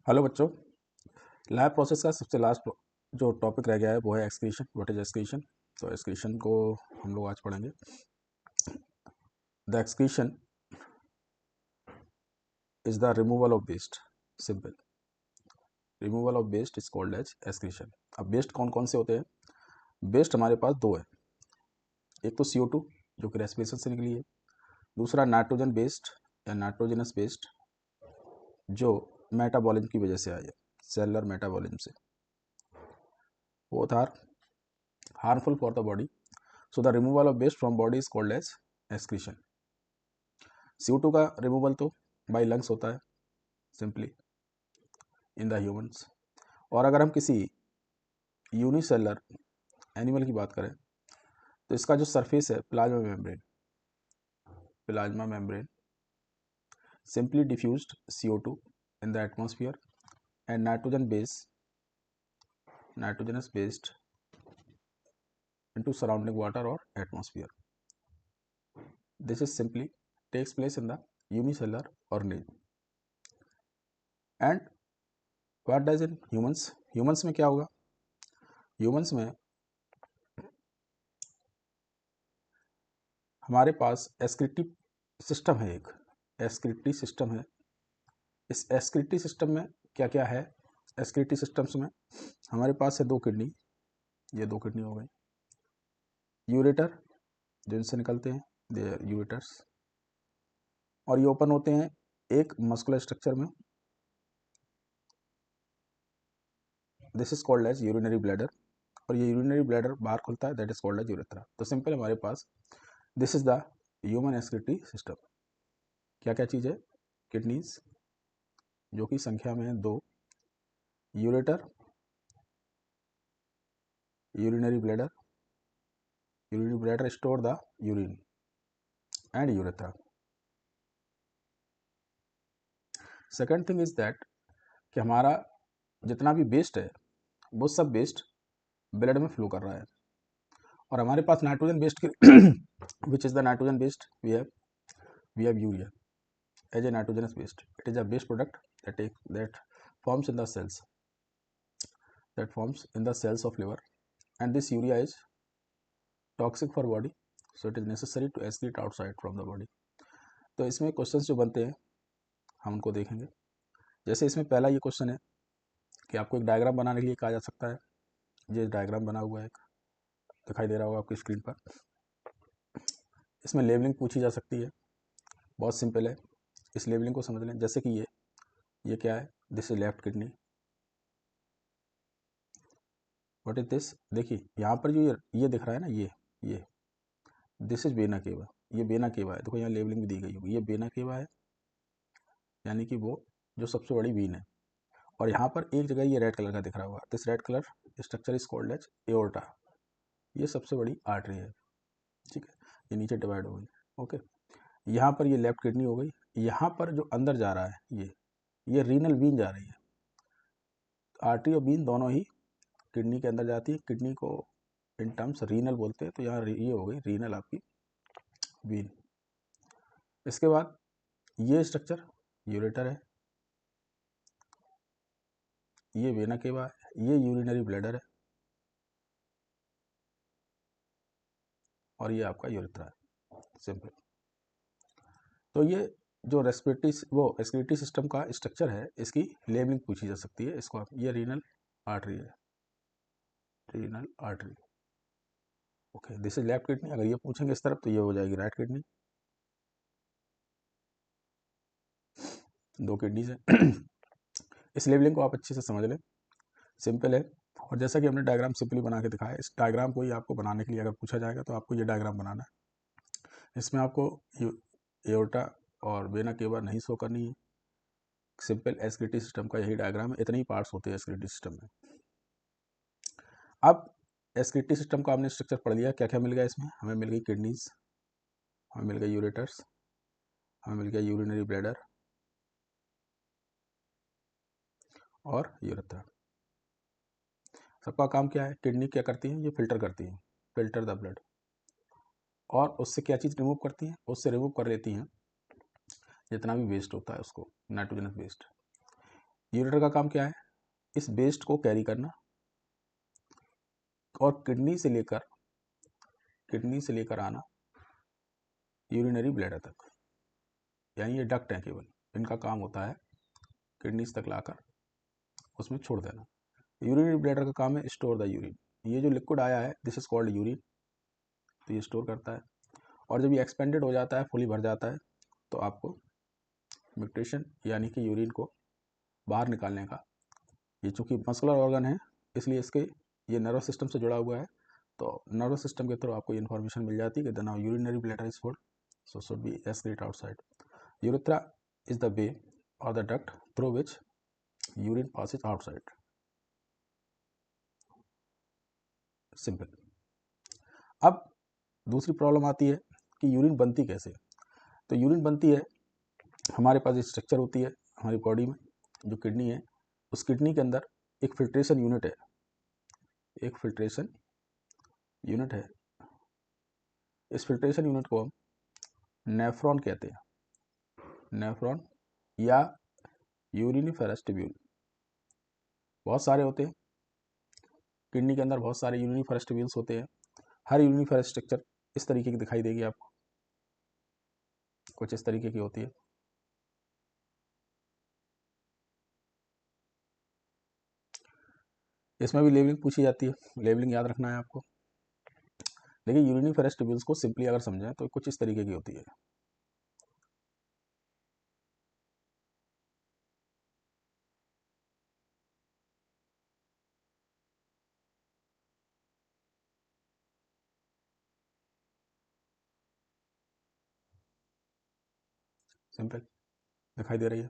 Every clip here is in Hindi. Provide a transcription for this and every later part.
हेलो बच्चों, लैब प्रोसेस का सबसे लास्ट जो टॉपिक रह गया है वो है एक्सक्रीशन। What is excretion? तो एक्सक्रीशन को हम लोग आज पढ़ेंगे। The excretion is the removal of waste. Simple, removal of waste is called as excretion. अब वेस्ट कौन कौन से होते हैं? वेस्ट हमारे पास दो है। एक तो CO2 जो कि रेस्पिरेशन से निकली है, दूसरा नाइट्रोजन वेस्ट या नाइट्रोजनस वेस्ट जो मेटाबॉलिज्म की वजह से आई है, सेलुलर मेटाबॉलिज्म से। Both are harmful for the body. So the removal of waste from body is called as excretion. CO2 का रिमूवल तो बाई लंग्स होता है सिंपली इन द ह्यूमंस। और अगर हम किसी यूनिसेलर एनिमल की बात करें तो इसका जो सरफेस है plasma membrane simply diffused CO2 in the atmosphere and nitrogenous based into surrounding water or atmosphere. This is simply takes place in the unicellular organism. And what does in humans? Humans में क्या होगा? ह्यूमंस में हमारे पास एक्सक्रीटिव सिस्टम है, एक एक्सक्रीटरी सिस्टम है। इस एक्सक्रीटरी सिस्टम में क्या क्या है? एक्सक्रीटरी सिस्टम्स में हमारे पास है दो किडनी, ये दो किडनी हो गई, यूरेटर जो इनसे निकलते हैं, दे आर यूरेटर्स, और ये ओपन होते हैं एक मस्कुलर स्ट्रक्चर में, this is called as urinary bladder, और ये यूरिनरी ब्लैडर बाहर खुलता है, that is called as urethra. तो सिंपल हमारे पास this is the human excretory system. क्या क्या चीज़ है? किडनीज जो कि संख्या में है दो, ureter, urinary bladder store the urine and urethra. Second thing is that कि हमारा जितना भी वेस्ट है वो सब वेस्ट ब्लड में फ्लो कर रहा है, और हमारे पास nitrogen waste which is the nitrogen waste we have urea as a nitrogenous waste. It is a waste product that forms in the cells of liver, and this urea is toxic for body, so it is necessary to excrete outside from the body. तो इसमें क्वेश्चंस जो बनते हैं हम उनको देखेंगे। जैसे इसमें पहला ये क्वेश्चन है कि आपको एक डायग्राम बनाने के लिए कहा जा सकता है। ये डायग्राम बना हुआ है, एक दिखाई दे रहा होगा आपकी स्क्रीन पर। इसमें लेबलिंग पूछी जा सकती है, बहुत सिंपल है, इस लेबलिंग को समझ लें। जैसे कि ये क्या है? This is left kidney. What is this? देखिए यहाँ पर जो ये दिख रहा है ना, ये दिस इज वेना केवा, ये वेना केवा है। देखो यहाँ लेबलिंग भी दी गई होगी, ये वेना केवा है, यानी कि वो जो सबसे बड़ी वीन है। और यहाँ पर एक जगह ये रेड कलर का दिख रहा होगा, this red colour structure is called as aorta, ये सबसे बड़ी आर्टरी है, ठीक है। ये नीचे डिवाइड हो गई, ओके। यहाँ पर ये लेफ्ट किडनी हो गई। यहाँ पर जो अंदर जा रहा है ये रीनल वीन जा रही है। आर्टरी और वीन दोनों ही किडनी के अंदर जाती है, किडनी को इन टर्म्स रीनल बोलते हैं। तो यहाँ ये हो गई रीनल आपकी वीन। इसके बाद ये स्ट्रक्चर यूरेटर है, ये वेना केवा है, ये यूरिनरी ब्लैडर है, और ये आपका यूरेथ्रा है, सिंपल। तो ये जो एक्सक्रीटरी सिस्टम का स्ट्रक्चर है, इसकी लेबलिंग पूछी जा सकती है। इसको आप, ये रीनल आर्टरी है, renal artery, okay. This is left kidney. अगर ये पूछेंगे इस तरफ तो ये हो जाएगी राइट किडनी, दो किडनीज है। इस लेबलिंग को आप अच्छे से समझ लें, सिंपल है। और जैसा कि हमने डायग्राम सिंपली बना के दिखाया, इस डायग्राम को ही आपको बनाने के लिए अगर पूछा जाएगा तो आपको ये डायग्राम बनाना है। इसमें आपको एओर्टा और वेना केवा नहीं शो करनी है। सिंपल एक्सक्रीटरी सिस्टम का यही डायग्राम है, इतने ही पार्ट्स होते हैं एक्सक्रीटरी सिस्टम में। अब एक्सक्रीटरी सिस्टम का हमने स्ट्रक्चर पढ़ लिया, क्या क्या मिल गया इसमें? हमें मिल गई किडनीज, हमें मिल गए यूरेटर्स, हमें मिल गया यूरिनरी ब्लैडर और यूरेथ्रा। सबका काम क्या है? किडनी क्या करती है? ये फिल्टर करती है, फिल्टर द ब्लड, और उससे क्या चीज़ रिमूव करती हैं? उससे रिमूव कर लेती हैं जितना भी वेस्ट होता है उसको, नाइट्रोजनस वेस्ट। यूरेटर का काम क्या है? इस वेस्ट को कैरी करना और किडनी से लेकर आना यूरिनरी ब्लैडर तक, यानी ये डक्ट हैं केवल, इनका काम होता है किडनीज तक लाकर उसमें छोड़ देना। यूरिनरी ब्लैडर का काम है स्टोर द यूरिन। ये जो लिक्विड आया है दिस इज कॉल्ड यूरिन, तो ये स्टोर करता है, और जब ये एक्सपेंडेड हो जाता है, फुली भर जाता है, तो आपको मिक्टेशन यानी कि यूरिन को बाहर निकालने का, ये चूँकि मस्कुलर ऑर्गन है इसलिए इसके ये नर्वस सिस्टम से जुड़ा हुआ है, तो नर्वस सिस्टम के थ्रू आपको ये इन्फॉर्मेशन मिल जाती है कि the urinary bladder is full, so should be excrete outside. Urethra is the way or the duct through which urine passes outside. Simple. अब दूसरी प्रॉब्लम आती है कि यूरिन बनती कैसे। तो यूरिन बनती है, हमारे पास एक स्ट्रक्चर होती है हमारी बॉडी में, जो किडनी है, उस किडनी के अंदर एक फिल्ट्रेशन यूनिट है, एक फिल्ट्रेशन यूनिट है। इस फिल्ट्रेशन यूनिट को हम नेफ्रॉन कहते हैं, नेफ्रॉन या यूरिनिफेरस ट्यूब्यूल। बहुत सारे होते हैं किडनी के अंदर, बहुत सारे यूरिनिफेरस ट्यूब्यूल्स होते हैं। हर यूरिनिफेरस स्ट्रक्चर इस तरीके की दिखाई देगी आपको, कुछ इस तरीके की होती है। इसमें भी लेबलिंग पूछी जाती है, लेबलिंग याद रखना है आपको। देखिए यूरिनिफेरस ट्यूब्यूल्स को सिंपली अगर समझें तो कुछ इस तरीके की होती है। सिंपल दिखाई दे रही है।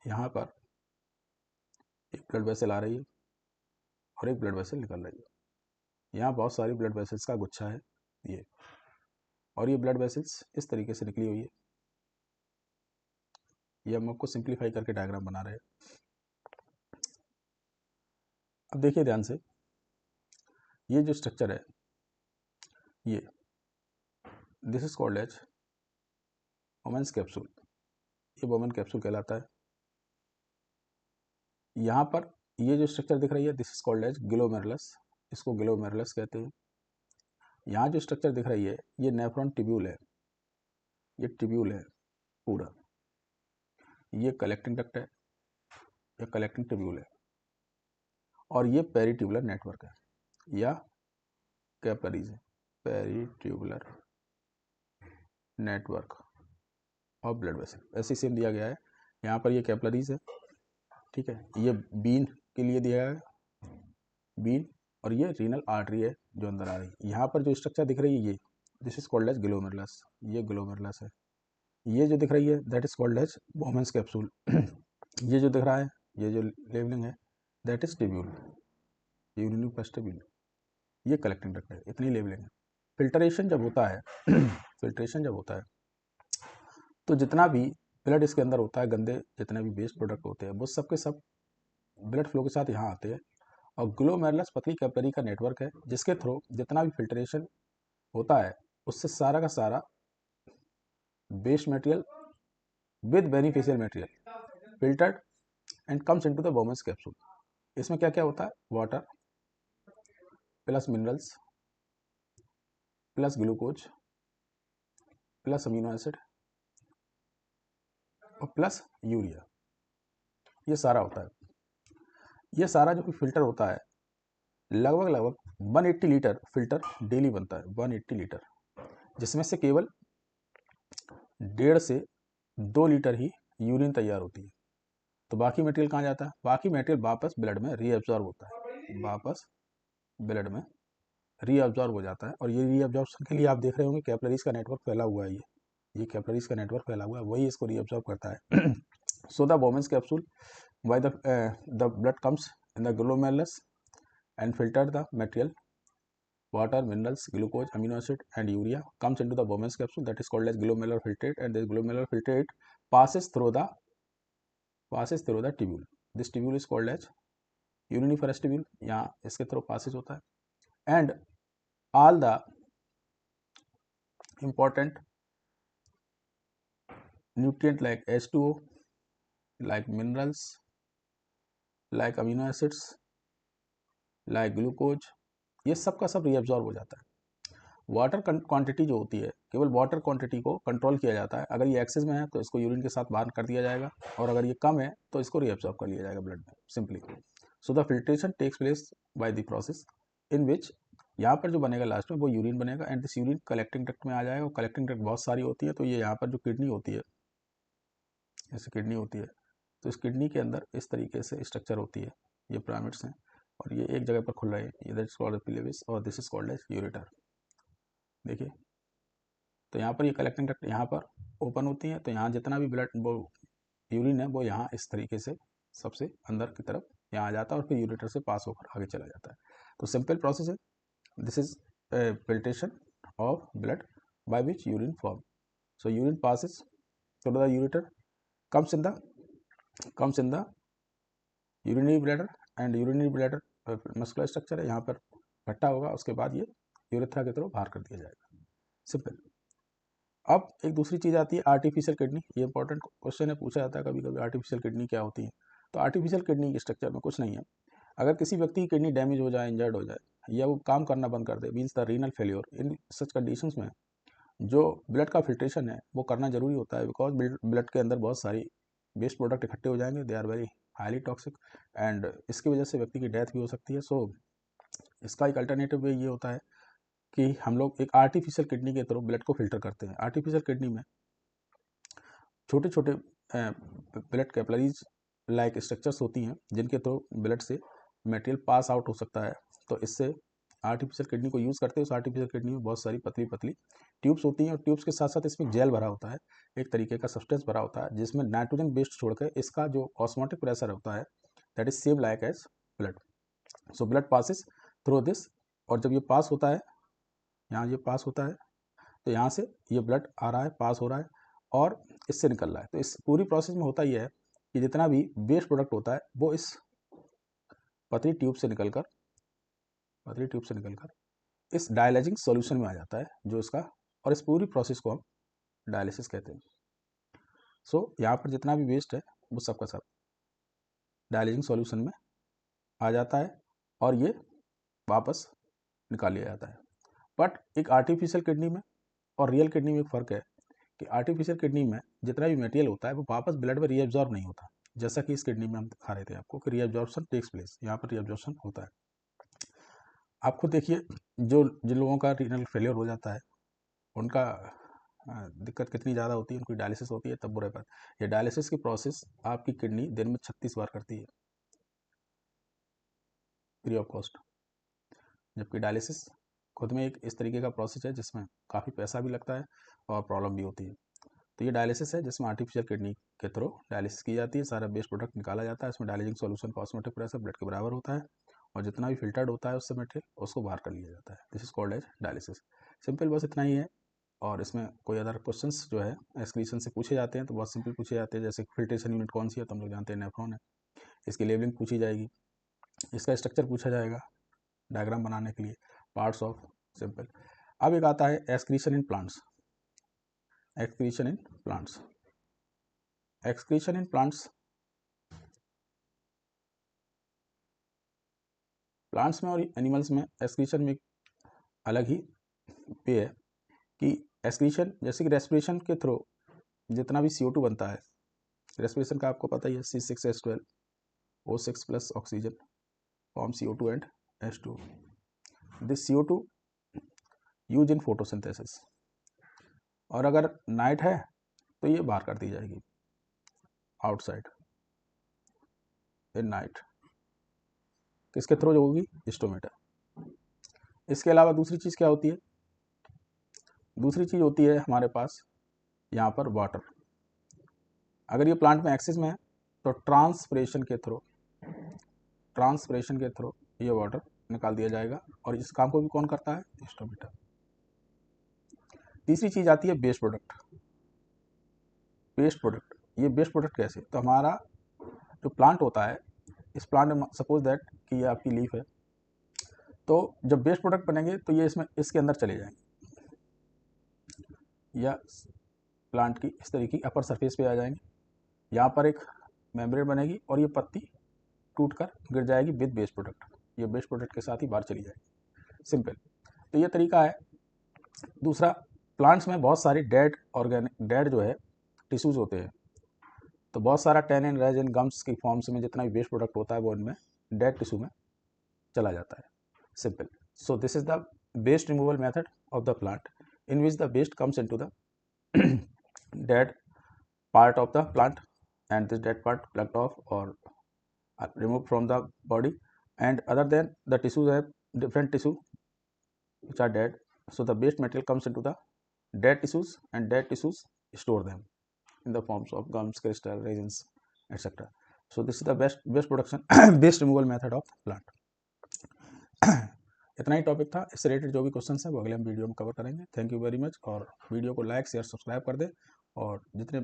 यहाँ पर एक ब्लड वेसल आ रही है और एक ब्लड वेसल निकल रही है। यहाँ बहुत सारी ब्लड वेसल्स का गुच्छा है ये, और ये ब्लड वेसल्स इस तरीके से निकली हुई है। ये हम आपको सिंप्लीफाई करके डायग्राम बना रहे हैं। अब देखिए ध्यान से, ये जो स्ट्रक्चर है ये, this is called as Bowman's capsule, ये वोमेन कैप्सूल कहलाता है। यहाँ पर ये जो स्ट्रक्चर दिख रही है this is called as glomerulus, इसको ग्लोमेरुलस कहते हैं। यहाँ जो स्ट्रक्चर दिख रही है ये नेफ्रॉन ट्यूब्यूल है, ये ट्यूब्यूल है पूरा, ये कलेक्टिंग डक्ट है, ये कलेक्टिंग ट्यूब्यूल है, और ये पेरीट्यूबुलर नेटवर्क है या कैपिलरीज है, पेरीट्यूबुलर नेटवर्क और ब्लड वेसल ऐसे सेम दिया गया है। यहाँ पर ये कैपिलरीज है, ठीक है, ये बीन के लिए दिया है, बीन, और ये रीनल आर्टरी है जो अंदर आ रही है। यहाँ पर जो स्ट्रक्चर दिख रही है ये, this is called as glomerulus, ये ग्लोमेरुलस है। ये जो दिख रही है that is called as Bowman's capsule. ये जो दिख रहा है, ये जो लेबलिंग है that is tubule, uriniferous tubule, ये कलेक्टिंग डक्ट है। इतनी लेबलिंग है। फिल्ट्रेशन जब होता है फिल्ट्रेशन जब होता है तो जितना भी ब्लड इसके अंदर होता है, गंदे जितने भी वेस्ट प्रोडक्ट होते हैं वो सब के सब ब्लड फ्लो के साथ यहाँ आते हैं, और ग्लोमेरुलस पतली कैपिलरी का नेटवर्क है जिसके थ्रू जितना भी फिल्ट्रेशन होता है उससे सारा का सारा waste material with beneficial material filtered and comes into the Bowman's capsule. इसमें क्या क्या होता है, water plus minerals plus glucose plus amino acid और प्लस यूरिया, ये सारा होता है। ये सारा जो फिल्टर होता है लगभग 180 लीटर फिल्टर डेली बनता है, 180 लीटर, जिसमें से केवल 1.5 से 2 लीटर ही यूरिन तैयार होती है। तो बाकी मटेरियल कहाँ जाता है, बाकी मटेरियल वापस ब्लड में रीअब्जॉर्ब होता है, वापस ब्लड में रीअब्जॉर्ब हो जाता है। और ये रीअब्जॉर्प्शन के लिए आप देख रहे होंगे कैपिलरीज का नेटवर्क फैला हुआ है, ये कैपिलरीज का नेटवर्क फैला हुआ है, वही इसको रीअब्जॉर्ब करता है। So the Bowman's capsule why the blood comes in the glomerulus and filter the material, water, minerals, glucose, amino acid and urea comes into the Bowman's capsule, that is called as glomerular filtrate, and this glomerular filtrate passes through the tubule, this tubule is called as uriniferous tubule, यहाँ इसके थ्रू पासेज होता है। And all the important nutrient like H2O, like minerals, like amino acids, like glucose, ये सब का सब रीअब्जॉर्ब हो जाता है। वाटर क्वांटिटी जो होती है, केवल वाटर क्वांटिटी को कंट्रोल किया जाता है। अगर ये एक्सेस में है तो इसको यूरिन के साथ बाहर कर दिया जाएगा, और अगर ये कम है तो इसको रीअब्जॉर्ब कर लिया जाएगा ब्लड में, simply. So the filtration takes place by the process in which, यहाँ पर जो बनेगा लास्ट में वो यूरिन बनेगा, and this urine collecting duct में आ जाएगा। और कलेक्टिंग डक्ट बहुत सारी होती है, तो ये यहाँ पर जो किडनी होती है, जैसे किडनी होती है, तो इस किडनी के अंदर इस तरीके से स्ट्रक्चर होती है, ये पिरामिड्स हैं, और ये एक जगह पर खुल रहे हैं, ये दैट इज कॉल्ड पिलेविस, और this is called as ureter. देखिए, तो यहाँ पर ये कलेक्टिंग डक्ट यहाँ पर ओपन होती है, तो यहाँ जितना भी ब्लड वो यूरिन है वो यहाँ इस तरीके से सबसे अंदर की तरफ यहाँ आ जाता है, और फिर यूरेटर से पास होकर आगे चला जाता है। तो सिंपल प्रोसेस है, this is filtration of blood by which urine form. So urine passes through the ureter, comes in the urinary bladder, and urinary bladder muscular structure है, यहाँ पर इकट्ठा होगा, उसके बाद ये यूरेथ्रा के थ्रू बाहर कर दिया जाएगा, सिंपल। अब एक दूसरी चीज़ आती है आर्टिफिशियल किडनी। ये इंपॉर्टेंट क्वेश्चन है, पूछा जाता है कभी कभी, आर्टिफिशियल किडनी क्या होती है। तो आर्टिफिशियल किडनी के स्ट्रक्चर में कुछ नहीं है। अगर किसी व्यक्ति की किडनी डैमेज हो जाए, इंजर्ड हो जाए, या वो काम करना बंद कर दे, means the renal failure, in such conditions में जो ब्लड का फिल्ट्रेशन है वो करना जरूरी होता है, बिकॉज ब्लड के अंदर बहुत सारी वेस्ट प्रोडक्ट इकट्ठे हो जाएंगे, they are very highly toxic, and इसकी वजह से व्यक्ति की डेथ भी हो सकती है। सो इसका एक अल्टरनेटिव वे ये होता है कि हम लोग एक आर्टिफिशियल किडनी के थ्रू ब्लड को फिल्टर करते हैं। आर्टिफिशियल किडनी में छोटे छोटे ब्लड कैपिलरीज लाइक स्ट्रक्चर्स होती हैं, जिनके थ्रू ब्लड से मटेरियल पास आउट हो सकता है। तो इससे आर्टिफिशियल किडनी को यूज़ करते हैं। उस आर्टिफिशियल किडनी में बहुत सारी पतली पतली ट्यूब्स होती हैं, और ट्यूब्स के साथ साथ इसमें जेल भरा होता है, एक तरीके का सब्सटेंस भरा होता है, जिसमें नाइट्रोजन बेस्ड छोड़कर इसका जो ऑस्मोटिक प्रेशर होता है that is same like as blood. So blood passes through this, और जब ये पास होता है, यहाँ ये पास होता है, तो यहाँ से ये ब्लड आ रहा है, पास हो रहा है, और इससे निकल रहा है। तो इस पूरी प्रोसेस में होता यह है कि जितना भी वेस्ट प्रोडक्ट होता है वो इस पतली ट्यूब से निकलकर इस डायलिसिंग सॉल्यूशन में आ जाता है, जो इसका, और इस पूरी प्रोसेस को हम डायलिसिस कहते हैं। सो यहाँ पर जितना भी वेस्ट है वो सब का सब डायलिसिंग सॉल्यूशन में आ जाता है, और ये वापस निकाल लिया जाता है। बट एक आर्टिफिशियल किडनी में और रियल किडनी में एक फ़र्क है कि आर्टिफिशियल किडनी में जितना भी मटेरियल होता है वो वापस ब्लड में रीअब्जॉर्ब नहीं होता, जैसा कि इस किडनी में हम दिखा रहे थे आपको कि रीअब्जॉर्प्शन टेक्स प्लेस, यहाँ पर रीअब्जॉर्प्शन होता है। आप खुद देखिए, जिन लोगों का रीनल फेलियर हो जाता है उनका दिक्कत कितनी ज़्यादा होती है, उनकी डायलिसिस होती है तब बुरे बात। ये डायलिसिस की प्रोसेस आपकी किडनी दिन में 36 बार करती है फ्री ऑफ कॉस्ट, जबकि डायलिसिस खुद में एक इस तरीके का प्रोसेस है जिसमें काफ़ी पैसा भी लगता है और प्रॉब्लम भी होती है। तो ये डायलिसिस है जिसमें आर्टिफिशियल किडनी के थ्रू डायलिसिस की जाती है, सारा वेस्ट प्रोडक्ट निकाला जाता है, इसमें डायलिसिंग सॉल्यूशन का ऑस्मोटिक प्रेशर ब्लड के बराबर होता है, और जितना भी फिल्टर्ड होता है उससे मटेरियल उसको बाहर कर लिया जाता है। This is called as dialysis. Simple, बस इतना ही है। और इसमें कोई अदर क्वेश्चंस जो है एक्सक्रीशन से पूछे जाते हैं तो बहुत सिंपल पूछे जाते हैं, जैसे फिल्ट्रेशन यूनिट कौन सी है, तो हम लोग जानते हैं नेफ्रॉन है, इसकी लेबलिंग पूछी जाएगी, इसका स्ट्रक्चर पूछा जाएगा डायग्राम बनाने के लिए, पार्ट्स ऑफ, सिंपल। अब एक आता है excretion in plants. Excretion in plants, excretion in plants, plants में और एनिमल्स में एक्सक्रीशन में अलग ही वे है कि एक्सक्रीशन, जैसे कि रेस्पिरेशन के थ्रू जितना भी CO2 बनता है, रेस्पिरेशन का आपको पता ही है, C6H12 O6 plus oxygen form CO2 and H2। This CO2 use in photosynthesis, और अगर नाइट है तो ये बाहर कर दी जाएगी आउटसाइड इन नाइट, किसके थ्रू होगी, स्टोमेटा। इसके अलावा दूसरी चीज़ क्या होती है, दूसरी चीज़ होती है हमारे पास यहाँ पर वाटर। अगर ये प्लांट में एक्सेस में है तो ट्रांसपिरेशन के थ्रू ये वाटर निकाल दिया जाएगा, और इस काम को भी कौन करता है, स्टोमेटा। तीसरी चीज़ आती है वेस्ट प्रोडक्ट। वेस्ट प्रोडक्ट, ये वेस्ट प्रोडक्ट कैसे, तो हमारा जो प्लांट होता है, इस प्लांट में सपोज दैट कि ये आपकी लीफ है, तो जब वेस्ट प्रोडक्ट बनेंगे तो ये इसमें इसके अंदर चले जाएंगे, या प्लांट की इस तरीके की अपर सरफेस पे आ जाएंगे। यहाँ पर एक मेम्ब्रेन बनेगी और ये पत्ती टूट कर गिर जाएगी विद वेस्ट प्रोडक्ट, ये वेस्ट प्रोडक्ट के साथ ही बाहर चली जाएगी। सिंपल। तो ये तरीका है। दूसरा, प्लांट्स में बहुत सारी डेड जो है टिश्यूज़ होते हैं, तो बहुत सारा टैनिन, रेजिन, गम्स की फॉर्म्स में जितना भी वेस्ट प्रोडक्ट होता है वो इनमें डेड टिश्यू में चला जाता है। Simple. So this is the waste removal method of the plant in which the waste comes into the dead part of the plant, and this dead part plucked off or removed from the body, and other than the tissues have different tissue which are dead, so the waste material comes into the dead tissues, and dead tissues store them in the forms of gums, crystal, resins, etc. So this is the best production waste removal method of plant. इतना ही टॉपिक था। इससे रिलेटेड जो भी क्वेश्चन है वो अगले हम वीडियो में कवर करेंगे। थैंक यू वेरी मच, और वीडियो को लाइक, शेयर, सब्सक्राइब कर दें, और जितने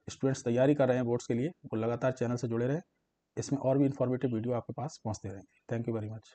स्टूडेंट्स तैयारी कर रहे हैं बोर्ड्स के लिए वो लगातार चैनल से जुड़े रहें। इसमें और भी इन्फॉर्मेटिव वीडियो आपके पास पहुंचते रहेंगे। Thank you very much.